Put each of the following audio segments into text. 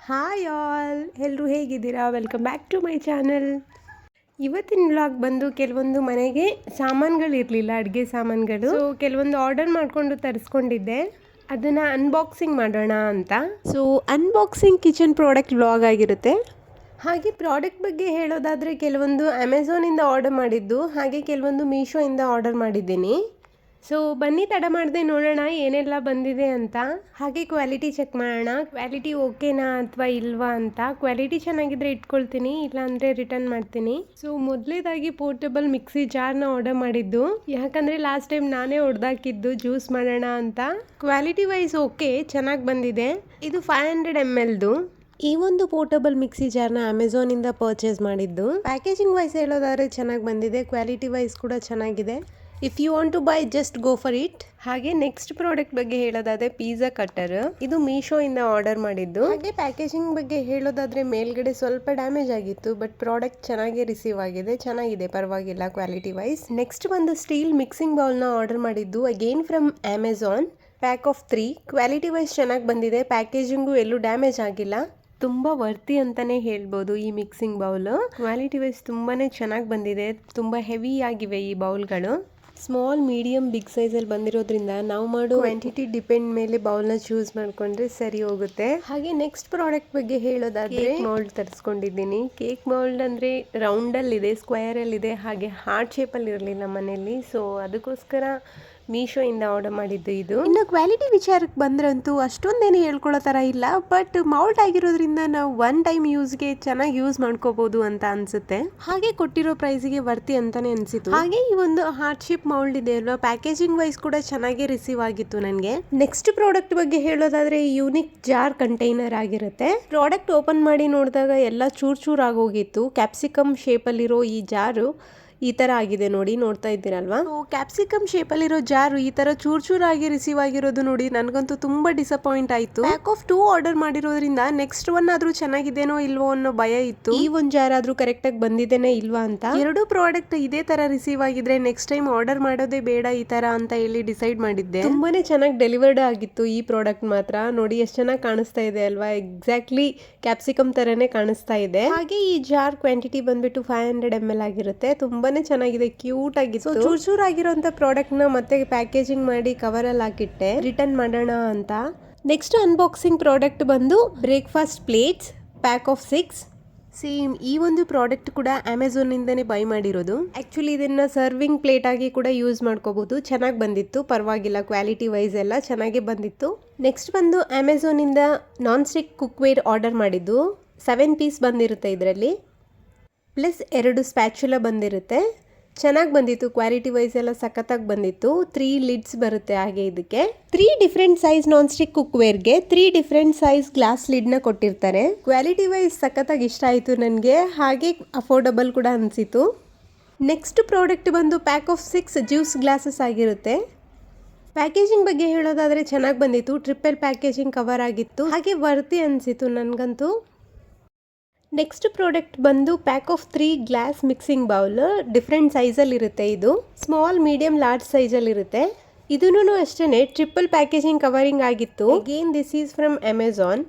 Hi all, ಎಲ್ಲರೂ ಹೇಗಿದ್ದೀರಾ? Welcome back to my channel. ಇವತ್ತಿನ ವ್ಲಾಗ್ ಬಂದು ಕೆಲವೊಂದು ಮನೆಗೆ ಸಾಮಾನುಗಳಿರಲಿಲ್ಲ, ಅಡುಗೆ ಸಾಮಾನುಗಳು. ಸೊ ಕೆಲವೊಂದು ಆರ್ಡರ್ ಮಾಡಿಕೊಂಡು ತರಿಸ್ಕೊಂಡಿದ್ದೆ, ಅದನ್ನು ಅನ್ಬಾಕ್ಸಿಂಗ್ ಮಾಡೋಣ ಅಂತ. So unboxing kitchen product vlog ಆಗಿರುತ್ತೆ. ಹಾಗೆ ಪ್ರಾಡಕ್ಟ್ ಬಗ್ಗೆ ಹೇಳೋದಾದರೆ ಕೆಲವೊಂದು ಅಮೆಝಾನಿಂದ ಆರ್ಡರ್ ಮಾಡಿದ್ದು, ಹಾಗೆ ಕೆಲವೊಂದು ಮೀಶೋಯಿಂದ ಆರ್ಡರ್ ಮಾಡಿದ್ದೀನಿ. ಸೊ ಬನ್ನಿ ತಡ ಮಾಡದೆ ನೋಡೋಣ ಏನೆಲ್ಲ ಬಂದಿದೆ ಅಂತ. ಹಾಗೆ ಕ್ವಾಲಿಟಿ ಚೆಕ್ ಮಾಡೋಣ, ಕ್ವಾಲಿಟಿ ಓಕೆನಾ ಅಥವಾ ಇಲ್ವಾ ಅಂತ. ಕ್ವಾಲಿಟಿ ಚೆನ್ನಾಗಿದ್ರೆ ಇಟ್ಕೊಳ್ತೀನಿ, ಇಲ್ಲಾಂದರೆ ರಿಟರ್ನ್ ಮಾಡ್ತೀನಿ. ಸೊ ಮೊದಲೇದಾಗಿ ಪೋರ್ಟಬಲ್ ಮಿಕ್ಸಿ ಜಾರ್ನ ಆರ್ಡರ್ ಮಾಡಿದ್ದು, ಯಾಕಂದರೆ ಲಾಸ್ಟ್ ಟೈಮ್ ನಾನೇ ಹೊಡೆದಾಕಿದ್ದು ಜ್ಯೂಸ್ ಮಾಡೋಣ ಅಂತ. ಕ್ವಾಲಿಟಿ ವೈಸ್ ಓಕೆ, ಚೆನ್ನಾಗಿ ಬಂದಿದೆ. ಇದು 500 ml. ಈ ಒಂದು ಪೋರ್ಟಬಲ್ ಮಿಕ್ಸಿ ಜಾರ್ನ ಅಮೆಝಾನಿಂದ ಪರ್ಚೇಸ್ ಮಾಡಿದ್ದು. ಪ್ಯಾಕೇಜಿಂಗ್ ವೈಸ್ ಹೇಳೋದಾದ್ರೆ ಚೆನ್ನಾಗಿ ಬಂದಿದೆ, ಕ್ವಾಲಿಟಿ ವೈಸ್ ಕೂಡ ಚೆನ್ನಾಗಿದೆ. If you want to buy just go for it. ಹಾಗೆ ನೆಕ್ಸ್ಟ್ ಪ್ರಾಡಕ್ಟ್ ಬಗ್ಗೆ ಹೇಳೋದಾದ್ರೆ ಪಿಜ್ಜಾ ಕಟ್ಟರ್, ಇದು ಮೀಶೋಯಿಂದ ಆರ್ಡರ್ ಮಾಡಿದ್ದು. ಹಾಗೆ ಪ್ಯಾಕೇಜಿಂಗ್ ಬಗ್ಗೆ ಹೇಳೋದಾದ್ರೆ ಮೇಲ್ಗಡೆ ಸ್ವಲ್ಪ ಡ್ಯಾಮೇಜ್ ಆಗಿತ್ತು, ಬಟ್ ಪ್ರಾಡಕ್ಟ್ ಚೆನ್ನಾಗಿ ರಿಸೀವ್ ಆಗಿದೆ, ಚೆನ್ನಾಗಿದೆ, ಪರವಾಗಿಲ್ಲ ಕ್ವಾಲಿಟಿ ವೈಸ್. ನೆಕ್ಸ್ಟ್ ಬಂದು ಸ್ಟೀಲ್ ಮಿಕ್ಸಿಂಗ್ ಬೌಲ್ನ ಆರ್ಡರ್ ಮಾಡಿದ್ದು, again from Amazon. Pack of 3. Quality wise ಚೆನ್ನಾಗಿ ಬಂದಿದೆ, ಪ್ಯಾಕೇಜಿಂಗು ಎಲ್ಲೂ ಡ್ಯಾಮೇಜ್ ಆಗಿಲ್ಲ. ತುಂಬ ವರ್ತಿ ಅಂತಲೇ ಹೇಳ್ಬೋದು ಈ ಮಿಕ್ಸಿಂಗ್ ಬೌಲು. ಕ್ವಾಲಿಟಿ ವೈಸ್ ತುಂಬಾ ಚೆನ್ನಾಗಿ ಬಂದಿದೆ, ತುಂಬ ಹೆವಿ ಆಗಿವೆ ಈ ಬೌಲ್ಗಳು. ಸ್ಮಾಲ್, ಮೀಡಿಯಂ, ಬಿಗ್ ಸೈಜಲ್ಲಿ ಬಂದಿರೋದ್ರಿಂದ ನಾವು ಮಾಡೋ ಕ್ವಾಂಟಿಟಿ ಡಿಪೆಂಡ್ ಮೇಲೆ ಬೌಲ್ನ ಚೂಸ್ ಮಾಡಿಕೊಂಡ್ರೆ ಸರಿ ಹೋಗುತ್ತೆ. ಹಾಗೆ ನೆಕ್ಸ್ಟ್ ಪ್ರಾಡಕ್ಟ್ ಬಗ್ಗೆ ಹೇಳೋದಾದ್ರೆ ಮೌಲ್ಡ್ ತರಿಸ್ಕೊಂಡಿದ್ದೀನಿ. ಕೇಕ್ ಮೌಲ್ಡ್ ಅಂದರೆ ರೌಂಡಲ್ಲಿದೆ, ಸ್ಕ್ವೇರಲ್ಲಿದೆ, ಹಾಗೆ ಹಾರ್ಟ್ ಶೇಪಲ್ಲಿ ಇರಲಿಲ್ಲ ಮನೆಯಲ್ಲಿ. ಸೊ ಅದಕ್ಕೋಸ್ಕರ ಮೀಶೋಯಿಂದ ಆರ್ಡರ್ ಮಾಡಿದ್ದು ಇದು. ಇನ್ನು ಕ್ವಾಲಿಟಿ ವಿಚಾರಕ್ಕೆ ಬಂದ್ರಂತೂ ಅಷ್ಟೊಂದೇನು ಹೇಳ್ಕೊಳ್ಳೋ ಥರ ಇಲ್ಲ, ಬಟ್ ಮೌಲ್ಡ್ ಆಗಿರೋದ್ರಿಂದ ನಾವು ಒನ್ ಟೈಮ್ ಯೂಸ್ಗೆ ಚೆನ್ನಾಗಿ ಯೂಸ್ ಮಾಡ್ಕೋಬಹುದು ಅಂತ ಅನ್ಸುತ್ತೆ. ಹಾಗೆ ಕೊಟ್ಟಿರೋ ಪ್ರೈಸ್ಗೆ ವರ್ತಿ ಅಂತಾನೆ ಅನ್ಸಿತ್ತು. ಹಾಗೆ ಈ ಒಂದು ಹಾರ್ಟ್ ಶೇಪ್ ಮೌಲ್ಡ್ ಇದೆ ಅಲ್ವಾ, ಪ್ಯಾಕೇಜಿಂಗ್ ವೈಸ್ ಕೂಡ ಚೆನ್ನಾಗಿ ರಿಸೀವ್ ಆಗಿತ್ತು ನನಗೆ. ನೆಕ್ಸ್ಟ್ ಪ್ರಾಡಕ್ಟ್ ಬಗ್ಗೆ ಹೇಳೋದಾದ್ರೆ ಯೂನಿಕ್ ಜಾರ್ ಕಂಟೈನರ್ ಆಗಿರುತ್ತೆ. ಪ್ರಾಡಕ್ಟ್ ಓಪನ್ ಮಾಡಿ ನೋಡಿದಾಗ ಎಲ್ಲ ಚೂರ್ ಆಗೋಗಿತ್ತು. ಕ್ಯಾಪ್ಸಿಕಮ್ ಶೇಪಲ್ಲಿರೋ ಈ ಜಾರು ಈ ತರ ಆಗಿದೆ ನೋಡಿ, ನೋಡ್ತಾ ಇದ್ದೀರಲ್ವಾ. ಕ್ಯಾಪ್ಸಿಕಮ್ ಶೇಪಲ್ಲಿರೋ ಜಾರು ಈ ತರ ಚೂರಾಗಿ ರಿಸೀವ್ ಆಗಿರೋದು ನೋಡಿ ನನಗಂತೂ ತುಂಬಾ ಡಿಸಪಾಯಿಂಟ್ ಆಯ್ತು. ಪ್ಯಾಕ್ ಆಫ್ 2 ಆರ್ಡರ್ ಮಾಡಿರೋದ್ರಿಂದ ನೆಕ್ಸ್ಟ್ ಒನ್ ಆದ್ರೂ ಚೆನ್ನಾಗಿದೇನೋ ಇಲ್ವೋ ಅನ್ನೋ ಭಯ ಇತ್ತು. ಈ ಒಂದ್ ಜಾರ್ ಆದ್ರೂ ಕರೆಕ್ಟ್ ಆಗಿ ಬಂದಿದ್ದೇನೆ ಇಲ್ವಾ ಅಂತ. ಎರಡು ಪ್ರಾಡಕ್ಟ್ ಇದೇ ತರ ರಿಸೀವ್ ಆಗಿದ್ರೆ ನೆಕ್ಸ್ಟ್ ಟೈಮ್ ಆರ್ಡರ್ ಮಾಡೋದೇ ಬೇಡ ಈ ತರ ಅಂತ ಹೇಳಿ ಡಿಸೈಡ್ ಮಾಡಿದ್ದೆ. ತುಂಬಾನೇ ಚೆನ್ನಾಗಿ ಡೆಲಿವರ್ಡ್ ಆಗಿತ್ತು ಈ ಪ್ರಾಡಕ್ಟ್ ಮಾತ್ರ. ನೋಡಿ ಎಷ್ಟು ಚೆನ್ನಾಗಿ ಕಾಣಿಸ್ತಾ ಇದೆ ಅಲ್ವಾ, ಎಕ್ಸಾಕ್ಟ್ಲಿ ಕ್ಯಾಪ್ಸಿಕಮ್ ತರನೇ ಕಾಣಿಸ್ತಾ ಇದೆ. ಹಾಗೆ ಈ ಜಾರ್ ಕ್ವಾಂಟಿಟಿ ಬಂದ್ಬಿಟ್ಟು 500 ml ಆಗಿರುತ್ತೆ. ತುಂಬಾನೇ ಚೆನ್ನಾಗಿದೆ, ಕ್ಯೂಟ್ ಆಗಿತ್ತು. ಚೂರ್ ಆಗಿರೋಂಥ ಪ್ರಾಡಕ್ಟ್ ನ ಮತ್ತೆ ಪ್ಯಾಕೇಜಿಂಗ್ ಮಾಡಿ ಕವರ್ ಅಲ್ಲಿ ಹಾಕಿಟ್ಟೆ, ರಿಟರ್ನ್ ಮಾಡೋಣ ಅಂತ. ನೆಕ್ಸ್ಟ್ ಅನ್ಬಾಕ್ಸಿಂಗ್ ಪ್ರಾಡಕ್ಟ್ ಬಂದು breakfast plates, pack of 6. Same ಈ ಒಂದು ಪ್ರಾಡಕ್ಟ್ ಕೂಡ ಅಮೆಝಾನ್ ಇಂದಾನೆ ಬೈ ಮಾಡಿರೋದು. ಆಕ್ಚುಲಿ ಇದನ್ನ ಸರ್ವಿಂಗ್ ಪ್ಲೇಟ್ ಆಗಿ ಕೂಡ ಯೂಸ್ ಮಾಡ್ಕೋಬಹುದು. ಚೆನ್ನಾಗಿ ಬಂದಿತ್ತು, ಪರವಾಗಿಲ್ಲ, ಕ್ವಾಲಿಟಿ ವೈಸ್ ಎಲ್ಲ ಚೆನ್ನಾಗಿ ಬಂದಿತ್ತು. ನೆಕ್ಸ್ಟ್ ಬಂದು ಅಮೆಝಾನ್ ಇಂದ ನಾನ್ ಸ್ಟಿಕ್ ಕುಕ್ವೇರ್ ಆರ್ಡರ್ ಮಾಡಿದ್ದು. 7 ಪೀಸ್ ಬಂದಿರುತ್ತೆ ಇದರಲ್ಲಿ, ಪ್ಲಸ್ 2 ಸ್ಪ್ಯಾಚುಲಾ ಬಂದಿರುತ್ತೆ. ಚೆನ್ನಾಗಿ ಬಂದಿತ್ತು, ಕ್ವಾಲಿಟಿ ವೈಸ್ ಎಲ್ಲ ಸಖತ್ತಾಗಿ ಬಂದಿತ್ತು. 3 ಲಿಡ್ಸ್ ಬರುತ್ತೆ. ಹಾಗೆ ಇದಕ್ಕೆ 3 ಡಿಫ್ರೆಂಟ್ ಸೈಜ್ ನಾನ್ ಸ್ಟಿಕ್ ಕುಕ್ವೇರ್ಗೆ 3 ಡಿಫ್ರೆಂಟ್ ಸೈಜ್ ಗ್ಲಾಸ್ ಲಿಡ್ನ ಕೊಟ್ಟಿರ್ತಾರೆ. ಕ್ವಾಲಿಟಿ ವೈಸ್ ಸಖತ್ತಾಗಿ ಇಷ್ಟ ಆಯಿತು ನನಗೆ, ಹಾಗೆ ಅಫೋರ್ಡಬಲ್ ಕೂಡ ಅನಿಸಿತು. ನೆಕ್ಸ್ಟ್ ಪ್ರಾಡಕ್ಟ್ ಬಂದು ಪ್ಯಾಕ್ ಆಫ್ 6 ಜ್ಯೂಸ್ ಗ್ಲಾಸಸ್ ಆಗಿರುತ್ತೆ. ಪ್ಯಾಕೇಜಿಂಗ್ ಬಗ್ಗೆ ಹೇಳೋದಾದರೆ ಚೆನ್ನಾಗಿ ಬಂದಿತ್ತು, ಟ್ರಿಪಲ್ ಪ್ಯಾಕೇಜಿಂಗ್ ಕವರ್ ಆಗಿತ್ತು, ಹಾಗೆ ವರ್ತಿ ಅನಿಸಿತು ನನಗಂತೂ. ನೆಕ್ಸ್ಟ್ ಪ್ರಾಡಕ್ಟ್ ಬಂದು pack of 3 glass mixing bowl. Different ಸೈಜಲ್ಲಿ ಇರುತ್ತೆ. ಇದು ಸ್ಮಾಲ್, ಮೀಡಿಯಂ, ಲಾರ್ಜ್ ಸೈಜಲ್ಲಿ ಇರುತ್ತೆ. ಇದೂ ಅಷ್ಟೇ ಟ್ರಿಪಲ್ ಪ್ಯಾಕೇಜಿಂಗ್ ಕವರಿಂಗ್ ಆಗಿತ್ತು. Again this is from Amazon.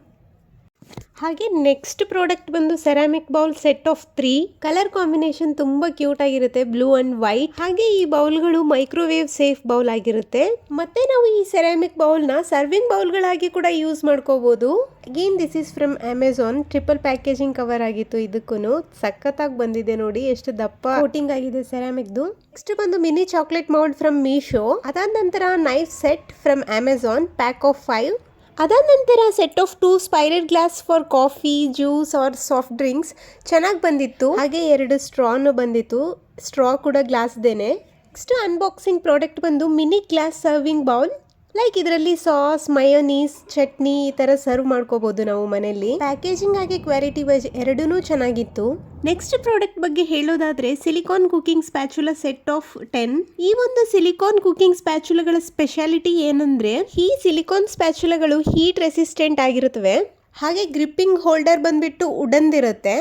ಹಾಗೆ ನೆಕ್ಸ್ಟ್ ಪ್ರಾಡಕ್ಟ್ ಬಂದು ceramic bowl set of 3. Colour combination ತುಂಬಾ ಕ್ಯೂಟ್ ಆಗಿರುತ್ತೆ, ಬ್ಲೂ ಅಂಡ್ ವೈಟ್. ಹಾಗೆ ಈ ಬೌಲ್ಗಳು ಮೈಕ್ರೋವೇವ್ ಸೇಫ್ ಬೌಲ್ ಆಗಿರುತ್ತೆ. ಮತ್ತೆ ನಾವು ಈ ಸೆರಾಮಿಕ್ ಬೌಲ್ನ ಸರ್ವಿಂಗ್ ಬೌಲ್ಗಳಾಗಿ ಕೂಡ ಯೂಸ್ ಮಾಡ್ಕೋಬಹುದು. Again this is from Amazon. Triple packaging cover ಆಗಿತ್ತು. ಇದಕ್ಕೂ ಸಖತ್ತಾಗಿ ಬಂದಿದೆ ನೋಡಿ, ಎಷ್ಟು ದಪ್ಪ ಕೋಟಿಂಗ್ ಆಗಿದೆ ಸೆರಾಮಿಕ್ದು. ನೆಕ್ಸ್ಟ್ ಬಂದು mini chocolate mould from Meesho. ಅದಾದ ನಂತರ knife set from Amazon, pack of 5. ಅದಾದ ನಂತರ set of 2 spiral glass for coffee, juice or soft drinks. ಚೆನ್ನಾಗಿ ಬಂದಿತ್ತು. ಹಾಗೆ 2 ಸ್ಟ್ರಾನು ಬಂದಿತ್ತು, ಸ್ಟ್ರಾ ಕೂಡ ಗ್ಲಾಸ್ದೇನೆ. ನೆಕ್ಸ್ಟ್ ಅನ್ಬಾಕ್ಸಿಂಗ್ ಪ್ರಾಡಕ್ಟ್ ಬಂದು mini glass serving bowl. Like ಇದರಲ್ಲಿ ಸಾಸ್, ಮಯೋನೀಸ್, ಚಟ್ನಿ ಈ ತರ ಸರ್ವ್ ಮಾಡ್ಕೋಬಹುದು ನಾವು ಮನೆಯಲ್ಲಿ. ಪ್ಯಾಕೇಜಿಂಗ್ ಆಗಿ ಕ್ವಾಲಿಟಿ ವೈಸ್ ಎರಡೂ ಚೆನ್ನಾಗಿತ್ತು. ನೆಕ್ಸ್ಟ್ ಪ್ರಾಡಕ್ಟ್ ಬಗ್ಗೆ ಹೇಳೋದಾದ್ರೆ silicon cooking spatula set of 10. ಈ ಒಂದು ಸಿಲಿಕಾನ್ ಕುಕಿಂಗ್ ಸ್ಪ್ಯಾಚುಲಾಗಳ ಸ್ಪೆಷಾಲಿಟಿ ಏನಂದ್ರೆ, ಈ ಸಿಲಿಕಾನ್ ಸ್ಪ್ಯಾಚುಲಾಗಳು ಹೀಟ್ ರೆಸಿಸ್ಟೆಂಟ್ ಆಗಿರುತ್ತವೆ. ಹಾಗೆ ಗ್ರಿಪ್ಪಿಂಗ್ ಹೋಲ್ಡರ್ ಬಂದ್ಬಿಟ್ಟು ವುಡನ್ದಿರುತ್ತೆ.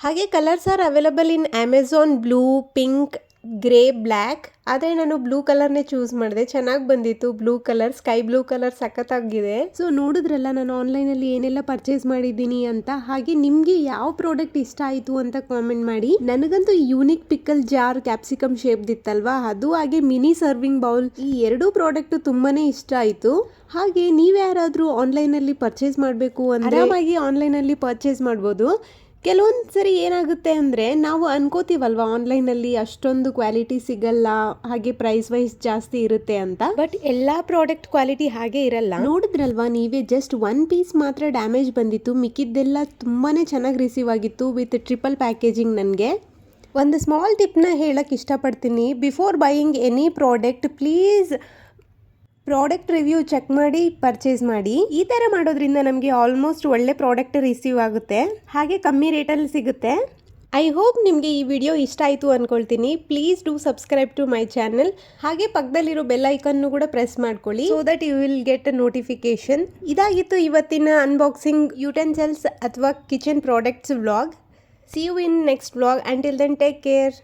ಹಾಗೆ colours are available in Amazon blue, pink grey black, ಆದರೆ ನಾನು ಬ್ಲೂ ಕಲರ್ನೇ ಚೂಸ್ ಮಾಡಿದೆ. ಚೆನ್ನಾಗಿ ಬಂದಿತ್ತು blue colour, sky blue colour ಸಖತ್ತಾಗಿದೆ. ಸೊ ನೋಡಿದ್ರಲ್ಲ ನಾನು ಆನ್ಲೈನಲ್ಲಿ ಏನೆಲ್ಲ ಪರ್ಚೇಸ್ ಮಾಡಿದ್ದೀನಿ ಅಂತ. ಹಾಗೆ ನಿಮಗೆ ಯಾವ ಪ್ರಾಡಕ್ಟ್ ಇಷ್ಟ ಆಯಿತು ಅಂತ ಕಾಮೆಂಟ್ ಮಾಡಿ. ನನಗಂತೂ ಯೂನಿಕ್ ಪಿಕಲ್ ಜಾರ್ ಕ್ಯಾಪ್ಸಿಕಮ್ ಶೇಪ್ದಿತ್ತಲ್ವಾ ಅದು, ಹಾಗೆ ಮಿನಿ ಸರ್ವಿಂಗ್ ಬೌಲ್, ಈ ಎರಡೂ ಪ್ರಾಡಕ್ಟ್ ತುಂಬಾನೇ ಇಷ್ಟ ಆಯಿತು. ಹಾಗೆ ನೀವು ಯಾರಾದರೂ ಆನ್ಲೈನಲ್ಲಿ ಪರ್ಚೇಸ್ ಮಾಡಬೇಕು ಅಂದರೆ ಆರಾಮಾಗಿ ಆನ್ಲೈನಲ್ಲಿ ಪರ್ಚೇಸ್ ಮಾಡ್ಬೋದು. ಕೆಲವೊಂದು ಸರಿ ಏನಾಗುತ್ತೆ ಅಂದರೆ ನಾವು ಅನ್ಕೋತೀವಲ್ವ ಆನ್ಲೈನಲ್ಲಿ ಅಷ್ಟೊಂದು ಕ್ವಾಲಿಟಿ ಸಿಗಲ್ಲ, ಹಾಗೆ ಪ್ರೈಸ್ ವೈಸ್ ಜಾಸ್ತಿ ಇರುತ್ತೆ ಅಂತ. ಬಟ್ ಎಲ್ಲ ಪ್ರಾಡಕ್ಟ್ ಕ್ವಾಲಿಟಿ ಹಾಗೆ ಇರಲ್ಲ. ನೋಡಿದ್ರಲ್ವಾ ನೀವೇ, ಜಸ್ಟ್ 1 ಪೀಸ್ ಮಾತ್ರ ಡ್ಯಾಮೇಜ್ ಬಂದಿತ್ತು, ಮಿಕ್ಕಿದ್ದೆಲ್ಲ ತುಂಬಾ ಚೆನ್ನಾಗಿ ರಿಸೀವ್ ಆಗಿತ್ತು ವಿತ್ ಟ್ರಿಪಲ್ ಪ್ಯಾಕೇಜಿಂಗ್. ನನಗೆ ಒಂದು ಸ್ಮಾಲ್ ಟಿಪ್ನ ಹೇಳಕ್ಕೆ ಇಷ್ಟಪಡ್ತೀನಿ. Before buying any product please product review check ಮಾಡಿ ಪರ್ಚೇಸ್ ಮಾಡಿ. ಈ ಥರ ಮಾಡೋದ್ರಿಂದ ನಮಗೆ ಆಲ್ಮೋಸ್ಟ್ ಒಳ್ಳೆ ಪ್ರಾಡಕ್ಟ್ ರಿಸೀವ್ ಆಗುತ್ತೆ, ಹಾಗೆ ಕಮ್ಮಿ ರೇಟಲ್ಲಿ ಸಿಗುತ್ತೆ. ಐ ಹೋಪ್ ನಿಮಗೆ ಈ ವಿಡಿಯೋ ಇಷ್ಟ ಆಯಿತು ಅಂದ್ಕೊಳ್ತೀನಿ. Please do subscribe to my channel. ಹಾಗೆ ಪಕ್ಕದಲ್ಲಿರೋ ಬೆಲ್ ಐಕನ್ನು ಕೂಡ ಪ್ರೆಸ್ ಮಾಡ್ಕೊಳ್ಳಿ, so that you will get a notification. ಇದಾಗಿತ್ತು ಇವತ್ತಿನ ಅನ್ಬಾಕ್ಸಿಂಗ್ ಯುಟೆನ್ಸಿಲ್ಸ್ ಅಥವಾ kitchen products vlog. See you in next vlog. Until then take care.